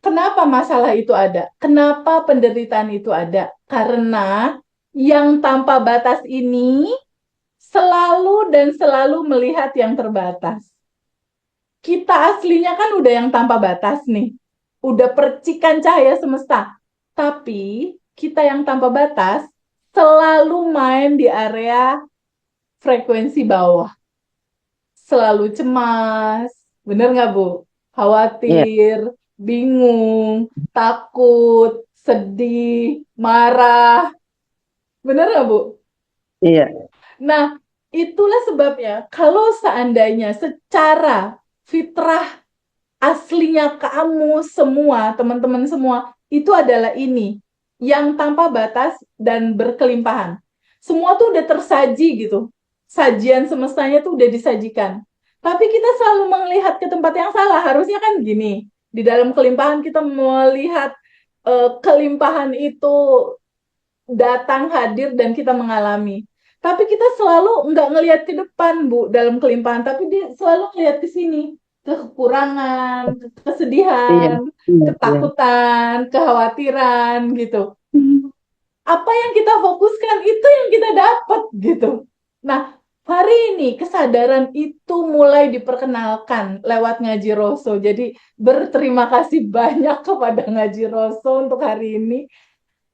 Kenapa masalah itu ada? Kenapa penderitaan itu ada? Karena yang tanpa batas ini selalu dan selalu melihat yang terbatas. Kita aslinya kan udah yang tanpa batas nih. Udah percikan cahaya semesta. Tapi kita yang tanpa batas selalu main di area frekuensi bawah. Selalu cemas. Bener nggak, Bu? Iya, Khawatir, bingung, takut, sedih, marah. Bener nggak, Bu? iya, Nah, itulah sebabnya kalau seandainya secara fitrah aslinya kamu semua, teman-teman semua, itu adalah ini, yang tanpa batas dan berkelimpahan. Semua tuh udah tersaji gitu. Sajian semestanya tuh udah disajikan. Tapi kita selalu melihat ke tempat yang salah. Harusnya kan gini, di dalam kelimpahan kita melihat kelimpahan itu datang hadir dan kita mengalami. Tapi kita selalu nggak ngelihat ke depan, Bu, dalam kelimpahan. Tapi dia selalu ngelihat ke sini, ke kekurangan, iya, kesedihan, iya, iya. ketakutan, kekhawatiran, gitu. Apa yang kita fokuskan, itu yang kita dapat, gitu. Nah, hari ini kesadaran itu mulai diperkenalkan lewat Ngaji Roso. Jadi, berterima kasih banyak kepada Ngaji Roso untuk hari ini.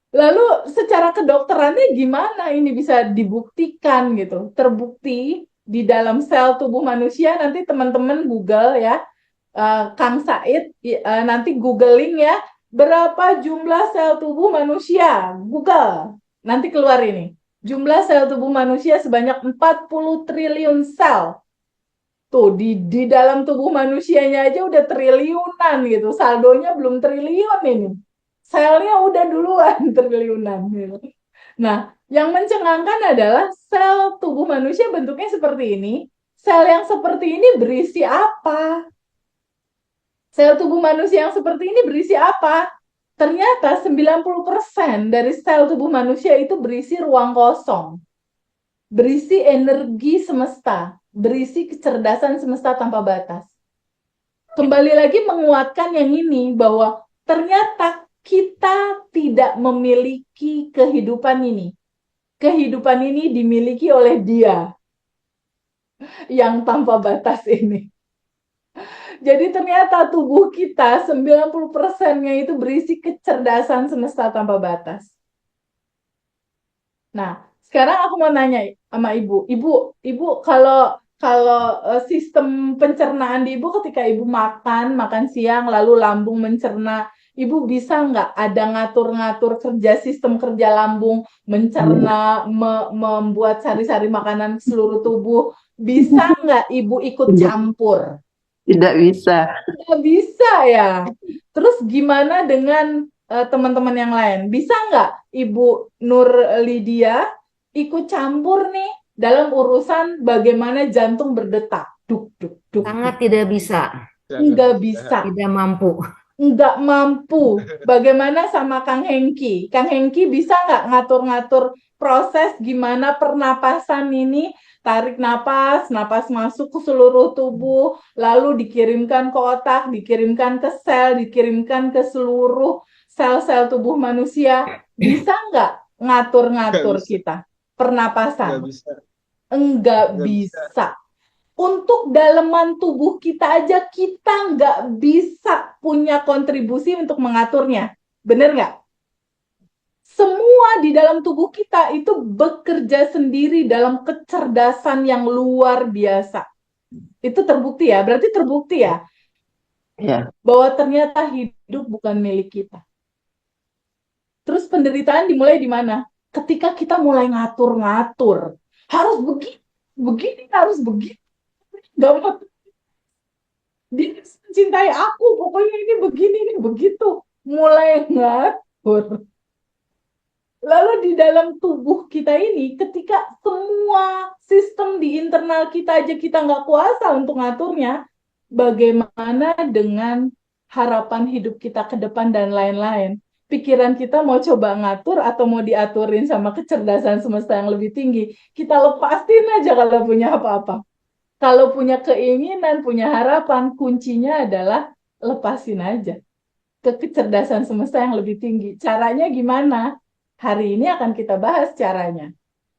Lalu secara kedokterannya gimana ini bisa dibuktikan gitu? Terbukti di dalam sel tubuh manusia, nanti teman-teman Google ya, Kang Said nanti googling ya, berapa jumlah sel tubuh manusia? Google. Nanti keluar ini. Jumlah sel tubuh manusia sebanyak 40 triliun sel. Tuh di dalam tubuh manusianya aja udah triliunan gitu. Saldonya belum triliun ini. Selnya udah duluan triliunan gitu. Nah, yang mencengangkan adalah sel tubuh manusia bentuknya seperti ini. Sel yang seperti ini berisi apa? Sel tubuh manusia yang seperti ini berisi apa? Ternyata 90% dari sel tubuh manusia itu berisi ruang kosong, berisi energi semesta, berisi kecerdasan semesta tanpa batas. Kembali lagi menguatkan yang ini bahwa ternyata kita tidak memiliki kehidupan ini. Kehidupan ini dimiliki oleh Dia yang tanpa batas ini. Jadi ternyata tubuh kita 90%-nya itu berisi kecerdasan semesta tanpa batas. Nah, sekarang aku mau nanya sama Ibu. Ibu kalau kalau sistem pencernaan di Ibu ketika Ibu makan siang lalu lambung mencerna, Ibu bisa nggak ada ngatur-ngatur kerja sistem kerja lambung, mencerna, membuat sari-sari makanan seluruh tubuh? Bisa nggak Ibu ikut Tidak, campur? tidak bisa. Nggak bisa ya. Terus gimana dengan teman-teman yang lain? Bisa nggak Ibu Nur Lydia ikut campur nih dalam urusan bagaimana jantung berdetak? Duk, duk, duk, Sangat duk. tidak bisa, Jangan Nggak bisa. bisa. tidak mampu. Nggak mampu. Bagaimana sama Kang Hengki? Kang Hengki bisa nggak ngatur-ngatur proses gimana pernapasan ini, tarik napas, napas masuk ke seluruh tubuh, lalu dikirimkan ke otak, dikirimkan ke sel, dikirimkan ke seluruh sel-sel tubuh manusia. Bisa nggak Nggak ngatur-ngatur bisa. kita pernapasan? Nggak bisa. Enggak Nggak bisa. bisa. Untuk daleman tubuh kita aja kita nggak bisa punya kontribusi untuk mengaturnya. Bener nggak? Semua di dalam tubuh kita itu bekerja sendiri dalam kecerdasan yang luar biasa. Itu terbukti ya, berarti terbukti ya Ya, bahwa ternyata hidup bukan milik kita. Terus penderitaan dimulai di mana? Ketika kita mulai ngatur-ngatur. Harus begini, begini, harus begitu. Gak mau, dia mencintai aku, pokoknya ini begini, ini begitu. Mulai ngatur. Lalu di dalam tubuh kita ini, ketika semua sistem di internal kita aja kita nggak kuasa untuk ngaturnya, bagaimana dengan harapan hidup kita ke depan dan lain-lain? Pikiran kita mau coba ngatur atau mau diaturin sama kecerdasan semesta yang lebih tinggi? Kita lepasin aja kalau punya apa-apa. Kalau punya keinginan, punya harapan, kuncinya adalah lepasin aja. ke kecerdasan semesta yang lebih tinggi. Caranya gimana? Hari ini akan kita bahas caranya.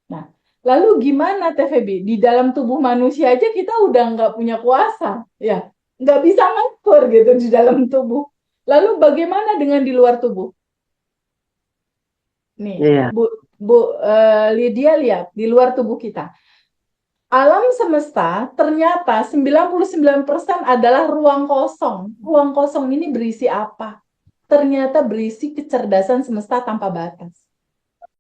Nah, lalu gimana TVB? Di dalam tubuh manusia aja kita udah nggak punya kuasa, ya, nggak bisa ngatur gitu di dalam tubuh. Lalu bagaimana dengan di luar tubuh? Nih, iya, Bu Lydia lihat di luar tubuh kita. Alam semesta ternyata 99% adalah ruang kosong. Ruang kosong ini berisi apa? Ternyata berisi kecerdasan semesta tanpa batas.